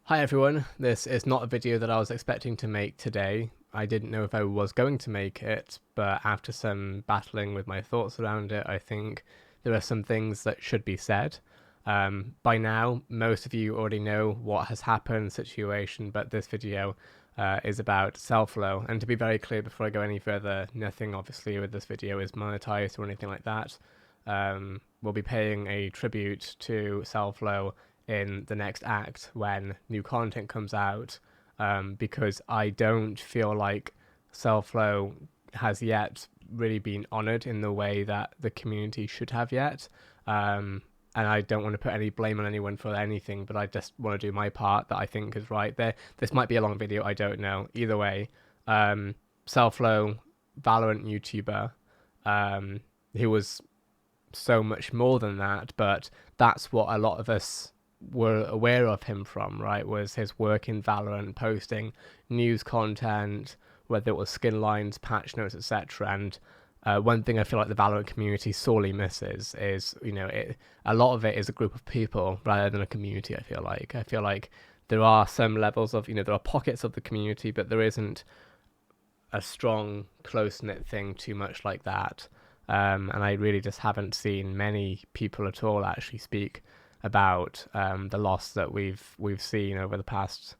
Hi everyone, this is not a video that I was expecting to make today. I didn't know if I was going to make it, but after some battling with my thoughts around it, I think there are some things that should be said. By now, most of you already know what has happened, situation, but this video is about Cellflow. And to be very clear before I go any further, nothing obviously with this video is monetized or anything like that. We'll be paying a tribute to Cellflow in the next act when new content comes out, because I don't feel like Cellflow has yet really been honored in the way that the community should have yet. And I don't want to put any blame on anyone for anything, but I just want to do my part that I think is right. This might be a long video, I don't know. Either way, Cellflow, Valorant YouTuber, he was so much more than that, but that's what a lot of us were aware of him from, right? Was his work in Valorant, posting news content, whether it was skin lines, patch notes, etc. And one thing I feel like the Valorant community sorely misses is, a lot of it is a group of people rather than a community. I feel like there are some levels of, there are pockets of the community, but there isn't a strong, close-knit thing too much like that. And I really just haven't seen many people at all actually speak about the loss that we've seen over the past,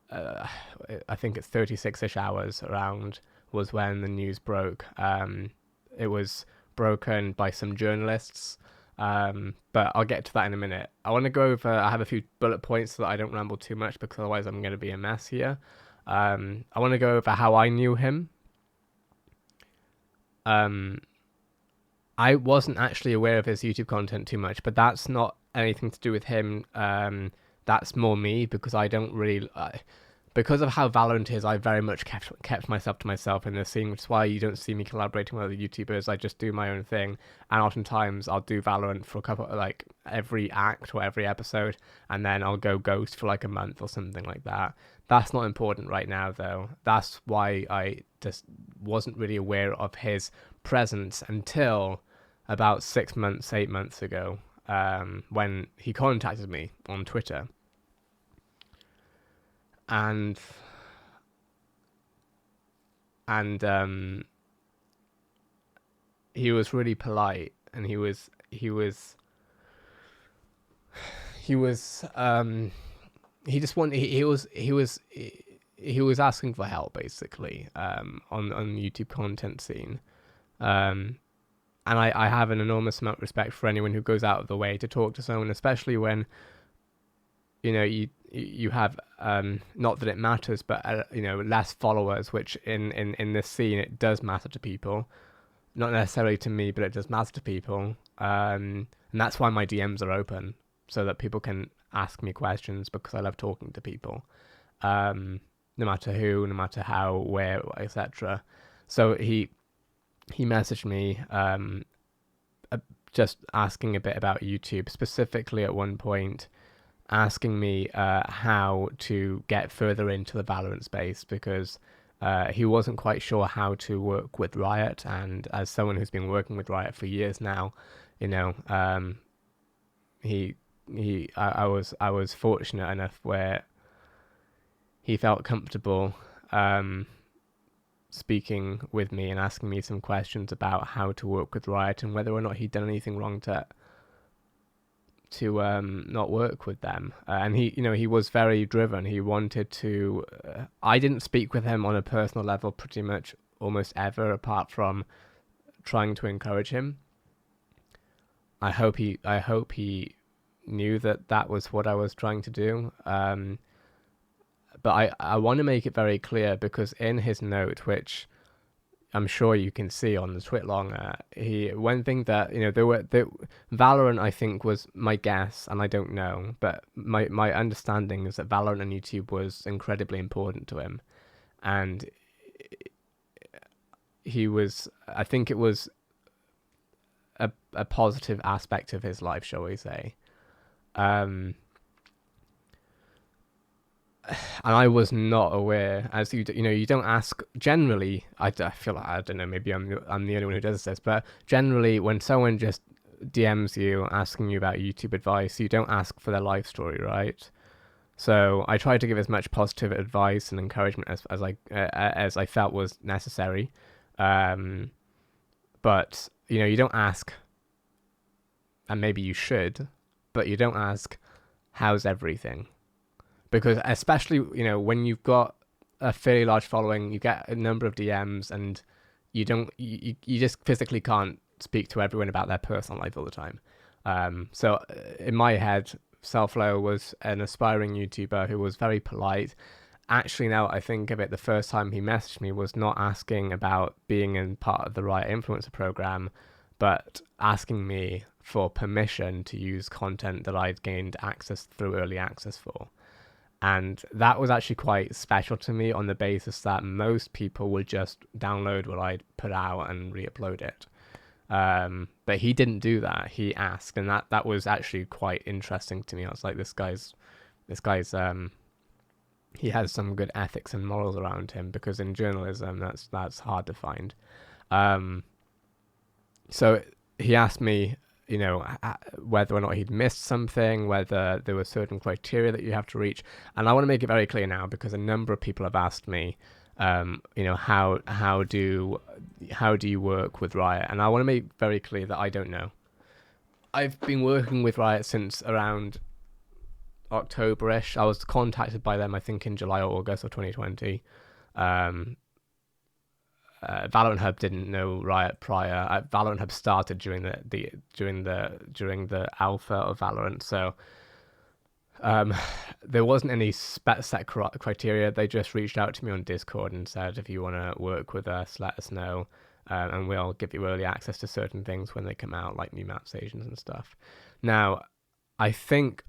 I think it's 36-ish hours around was when the news broke. It was broken by some journalists, but I'll get to that in a minute. I want to go over, I have a few bullet points so that I don't ramble too much, because otherwise I'm going to be a mess here. I want to go over how I knew him. I wasn't actually aware of his YouTube content too much, but that's not anything to do with him. That's more me, because I don't really, because of how Valorant is, I very much kept myself to myself in this scene, which is why you don't see me collaborating with other YouTubers. I just do my own thing, and oftentimes I'll do Valorant for a couple, like every act or every episode, and then I'll go ghost for like a month or something like that. That's not important right now, though. That's why I just wasn't really aware of his presence until about 6 months, 8 months ago, when he contacted me on Twitter. And he was really polite, and he was asking for help, basically, on the YouTube content scene. And I have an enormous amount of respect for anyone who goes out of the way to talk to someone, especially when, you have, not that it matters, but, less followers, which in this scene, it does matter to people. Not necessarily to me, but it does matter to people. And that's why my DMs are open, so that people can ask me questions, because I love talking to people. No matter who, no matter how, where, etc. So he messaged me, just asking a bit about YouTube, specifically at one point asking me how to get further into the Valorant space, because he wasn't quite sure how to work with Riot. And as someone who's been working with Riot for years now, I was fortunate enough where he felt comfortable speaking with me and asking me some questions about how to work with Riot and whether or not he'd done anything wrong to not work with them. And he was very driven. He wanted to. I didn't speak with him on a personal level pretty much almost ever, apart from trying to encourage him. I hope he knew that was what I was trying to do. But I want to make it very clear, because in his note, which I'm sure you can see on the Twitlonger, one thing that, Valorant, I think, was my guess, and I don't know, but my understanding is that Valorant on YouTube was incredibly important to him. And I think it was a positive aspect of his life, shall we say. And I was not aware, as you don't ask generally. I feel like, I don't know, maybe I'm the only one who does this, but generally when someone just DMs you asking you about YouTube advice, you don't ask for their life story, right? So I tried to give as much positive advice and encouragement as I felt was necessary. Um, but you don't ask, and maybe you should, but you don't ask, how's everything? Because especially when you've got a fairly large following, you get a number of DMs, and you just physically can't speak to everyone about their personal life all the time. So in my head, SeLFlo was an aspiring YouTuber who was very polite. Actually, now I think of it, the first time he messaged me was not asking about being in part of the Riot influencer program, but asking me for permission to use content that I'd gained access through early access for. And that was actually quite special to me, on the basis that most people would just download what I'd put out and re-upload it. But he didn't do that. He asked, and that was actually quite interesting to me. I was like, this guy's he has some good ethics and morals around him, because in journalism that's hard to find. So he asked me, whether or not he'd missed something, whether there were certain criteria that you have to reach. And I want to make it very clear now, because a number of people have asked me, how do you work with Riot? And I want to make very clear that I don't know. I've been working with Riot since around October-ish. I was contacted by them, I think, in July or August of 2020. VALORANT Hub didn't know Riot prior. VALORANT Hub started during the alpha of Valorant, so there wasn't any set criteria. They just reached out to me on Discord and said, if you want to work with us, let us know, and we'll give you early access to certain things when they come out, like new map stations and stuff. Now, I think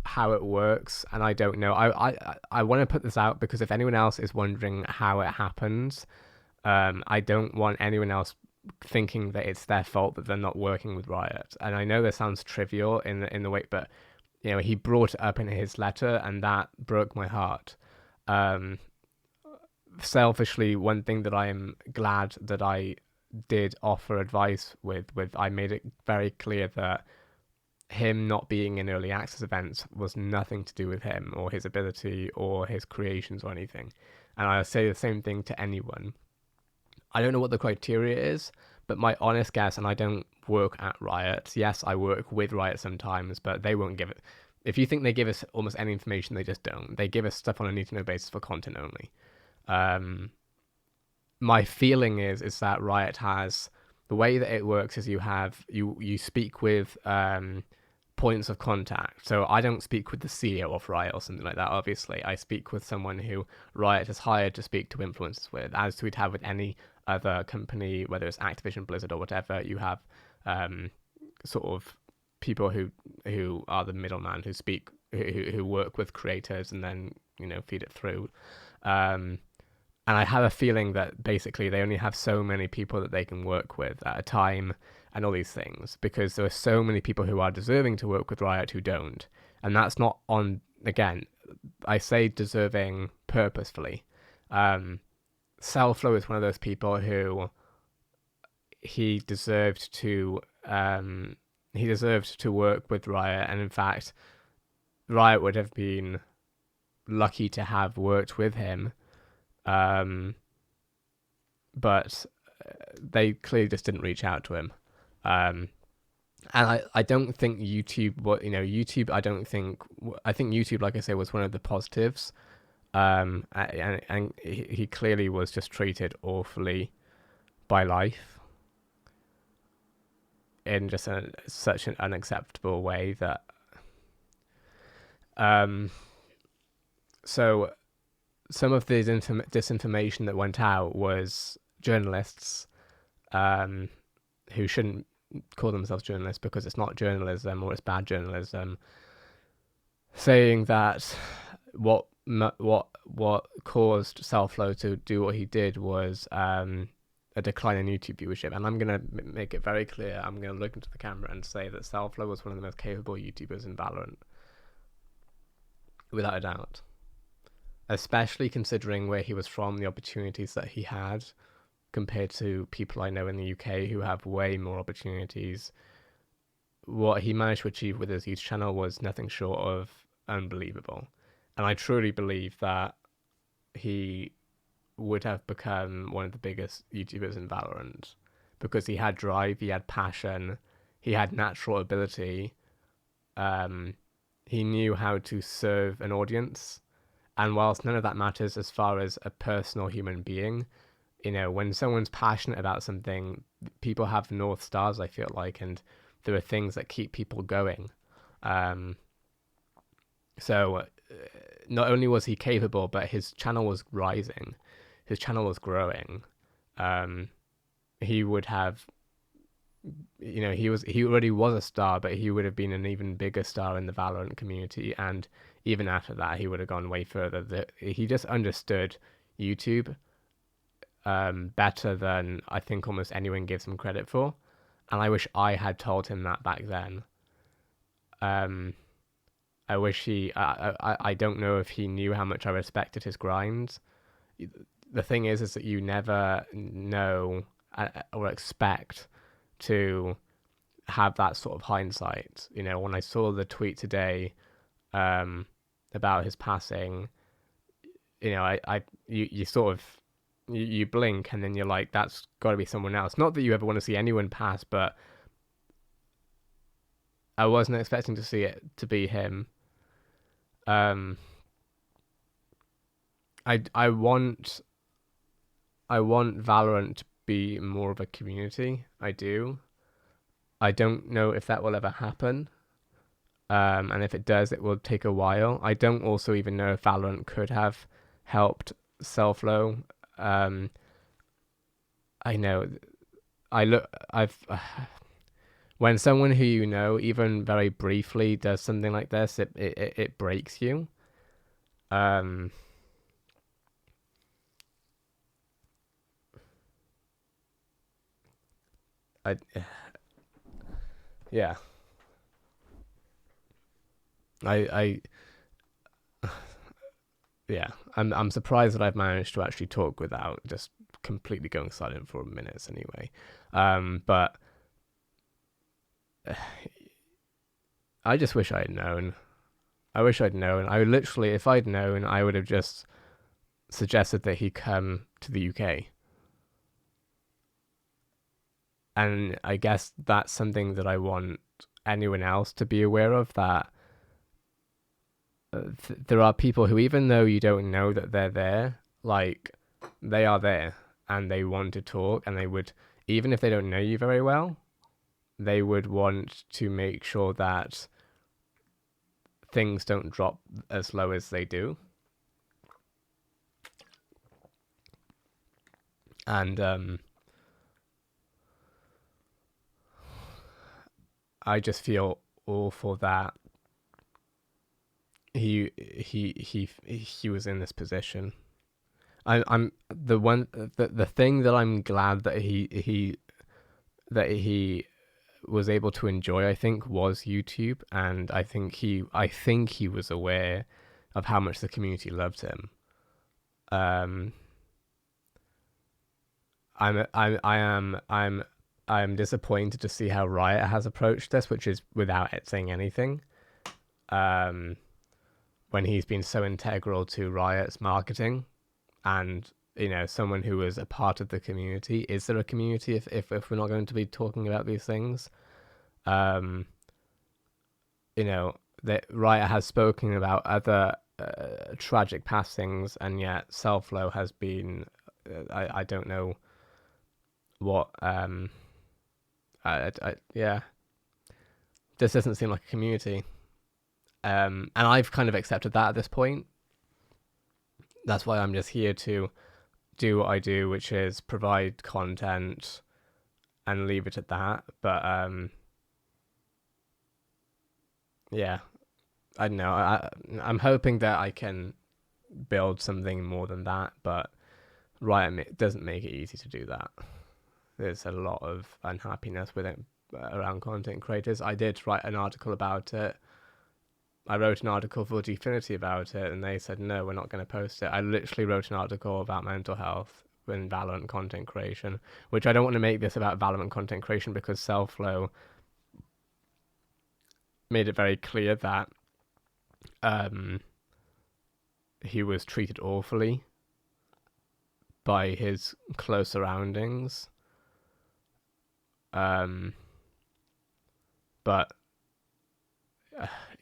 how it works, and I don't know. I want to put this out, because if anyone else is wondering how it happens, I don't want anyone else thinking that it's their fault that they're not working with Riot. And I know this sounds trivial in the way, but he brought it up in his letter, and that broke my heart. Selfishly, one thing that I am glad that I did offer advice with I made it very clear that him not being in early access events was nothing to do with him or his ability or his creations or anything. And I say the same thing to anyone. I don't know what the criteria is, but my honest guess, and I don't work at Riot. Yes, I work with Riot sometimes, but they won't give it. If you think they give us almost any information, they just don't. They give us stuff on a need-to-know basis for content only. My feeling is that Riot has, the way that it works is you speak with points of contact. So I don't speak with the CEO of Riot or something like that, obviously. I speak with someone who Riot has hired to speak to influencers with, as we'd have with any other company, whether it's Activision, Blizzard, or whatever. You have sort of people who are the middleman, who work with creators and then feed it through. And I have a feeling that basically they only have so many people that they can work with at a time, and all these things, because there are so many people who are deserving to work with Riot who don't. And that's not on, again, I say deserving purposefully. Cellflow is one of those people who he deserved to work with Riot, and in fact, Riot would have been lucky to have worked with him, but they clearly just didn't reach out to him. And I don't think YouTube, YouTube, I think YouTube, like I say, was one of the positives. And he clearly was just treated awfully by life in just such an unacceptable way that so some of the disinformation that went out was journalists who shouldn't call themselves journalists, because it's not journalism, or it's bad journalism, saying that what caused Cellflow to do what he did was a decline in YouTube viewership. And I'm going to make it very clear. I'm going to look into the camera and say that Cellflow was one of the most capable YouTubers in Valorant, without a doubt. Especially considering where he was from, the opportunities that he had, compared to people I know in the UK who have way more opportunities. What he managed to achieve with his YouTube channel was nothing short of unbelievable. And I truly believe that he would have become one of the biggest YouTubers in Valorant because he had drive, he had passion, he had natural ability. Um, he knew how to serve an audience. And whilst none of that matters as far as a personal human being, when someone's passionate about something, people have North Stars, I feel like, and there are things that keep people going. Um, so not only was he capable, but his channel was rising, his channel was growing. Um, he would have, he already was a star, but he would have been an even bigger star in the Valorant community, and even after that, he would have gone way further. He just understood YouTube better than I think almost anyone gives him credit for, and I wish I had told him that back then. I wish I don't know if he knew how much I respected his grind. The thing is that you never know or expect to have that sort of hindsight. When I saw the tweet today about his passing, you sort of you blink and then you're like, that's got to be someone else. Not that you ever want to see anyone pass, but I wasn't expecting to see it to be him. I want Valorant to be more of a community. I do. I don't know if that will ever happen. And if it does, it will take a while. I don't also even know if Valorant could have helped SeLFlo. I know. When someone who even very briefly, does something like this, it breaks you. Yeah. Yeah. I'm surprised that I've managed to actually talk without just completely going silent for minutes anyway. But I just wish I had known. I wish I'd known. If I'd known, I would have just suggested that he come to the UK. And I guess that's something that I want anyone else to be aware of, that there are people who, even though you don't know that they're there, like, they are there and they want to talk, and they would, even if they don't know you very well, they would want to make sure that things don't drop as low as they do. And I just feel awful that he was in this position. I'm the thing that I'm glad that he was able to enjoy, I think, was YouTube, and I think he was aware of how much the community loved him. I'm disappointed to see how Riot has approached this, which is without it saying anything. When he's been so integral to Riot's marketing, and someone who was a part of the community. Is there a community if we're not going to be talking about these things? That Riot has spoken about other tragic passings, and yet SeLFlo has been. I don't know what. Yeah. This doesn't seem like a community. And I've kind of accepted that at this point. That's why I'm just here to do what I do, which is provide content and leave it at that. But yeah, I don't know. I'm hoping that I can build something more than that, but Riot doesn't make it easy to do that. There's a lot of unhappiness with it around content creators. I did write an article about it. I wrote an article for Gfinity about it, and they said, no, we're not going to post it. I literally wrote an article about mental health in Valorant content creation, which I don't want to make this about Valorant content creation, because SeLFlo made it very clear that he was treated awfully by his close surroundings. But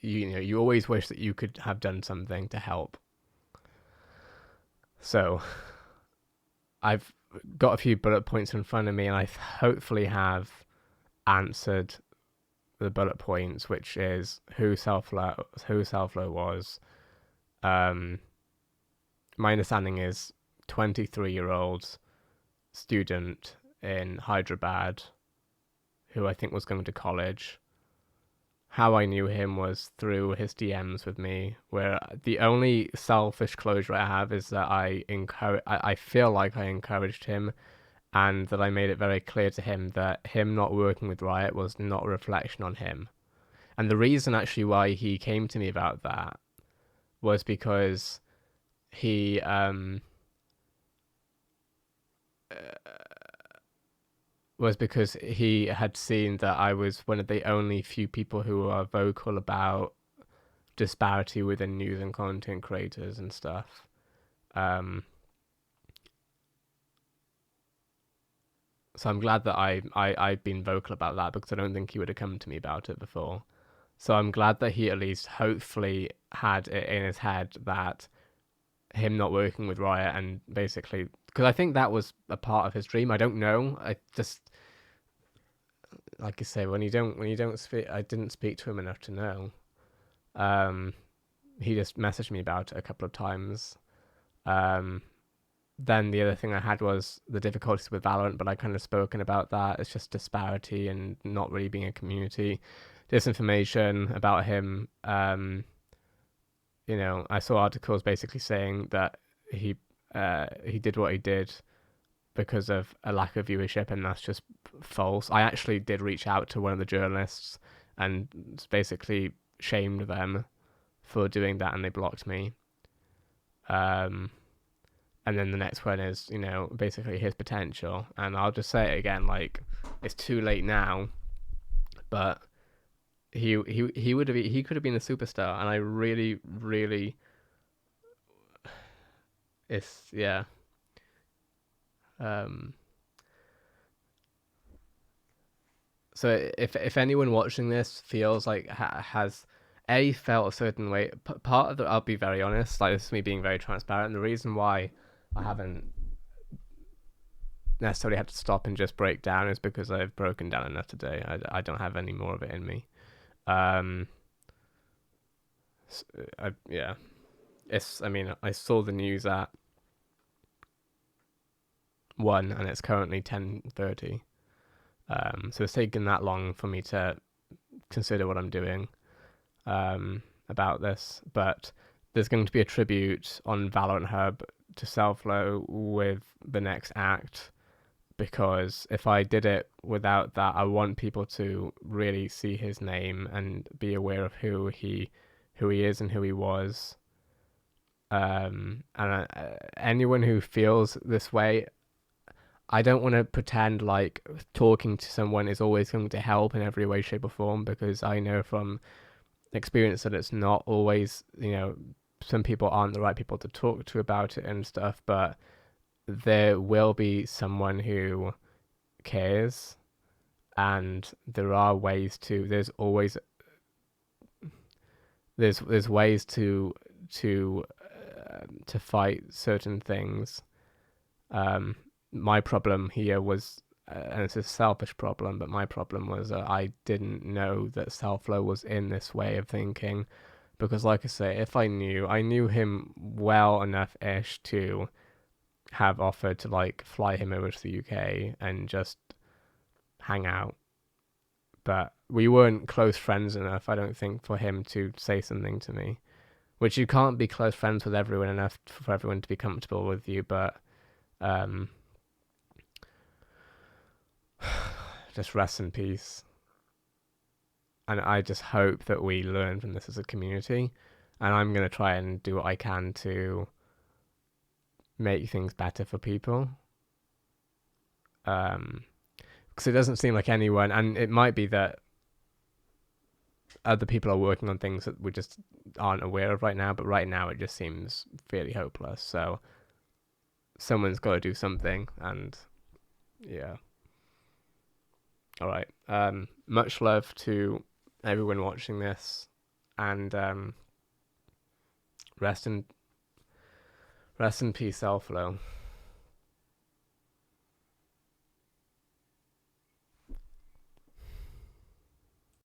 you always wish that you could have done something to help. So I've got a few bullet points in front of me, and I hopefully have answered the bullet points, which is who SeLFlo was. My understanding is 23-year-old student in Hyderabad who I think was going to college. How I knew him was through his DMs with me, where the only selfish closure I have is that I feel like I encouraged him, and that I made it very clear to him that him not working with Riot was not a reflection on him. And the reason actually why he came to me about that was because he had seen that I was one of the only few people who are vocal about disparity within news and content creators and stuff. So I'm glad that I've been vocal about that, because I don't think he would have come to me about it before. So I'm glad that he at least hopefully had it in his head that him not working with Riot, and basically, because I think that was a part of his dream. I don't know. I just, like I say, when you don't speak, I didn't speak to him enough to know. He just messaged me about it a couple of times. Then the other thing I had was the difficulties with Valorant, but I kind of spoken about that. It's just disparity and not really being a community. Disinformation about him. I saw articles basically saying that he did what he did because of a lack of viewership, and that's just false. I actually did reach out to one of the journalists and basically shamed them for doing that, and they blocked me. And then the next one is, basically his potential. And I'll just say it again, like, it's too late now, but he could have been a superstar, and I really, really, yeah. So if anyone watching this feels like has felt a certain way, part of I'll be very honest, like, this is me being very transparent. The reason why I haven't necessarily had to stop and just break down is because I've broken down enough today. I don't have any more of it in me. I saw the news at 1 and it's currently 10:30. So it's taken that long for me to consider what I'm doing about this. But there's going to be a tribute on Valorant Hub to SeLFlo with the next act, because if I did it without that, I want people to really see his name and be aware of who he is and who he was. And anyone who feels this way, I don't want to pretend like talking to someone is always going to help in every way, shape, or form, because I know from experience that it's not always, some people aren't the right people to talk to about it and stuff, but there will be someone who cares, and there's ways to fight certain things. My problem here was, and it's a selfish problem, but my problem was I didn't know that Cellflow was in this way of thinking, because, like I say, if I knew him well enough-ish to have offered to, like, fly him over to the UK and just hang out. But we weren't close friends enough, I don't think, for him to say something to me. Which, you can't be close friends with everyone enough for everyone to be comfortable with you, but just rest in peace. And I just hope that we learn from this as a community, and I'm going to try and do what I can to make things better for people. Because it doesn't seem like anyone, and it might be that other people are working on things that we just aren't aware of right now. But right now, it just seems fairly hopeless. So someone's got to do something, and yeah. All right. Much love to everyone watching this, and rest in peace, SeLFlo.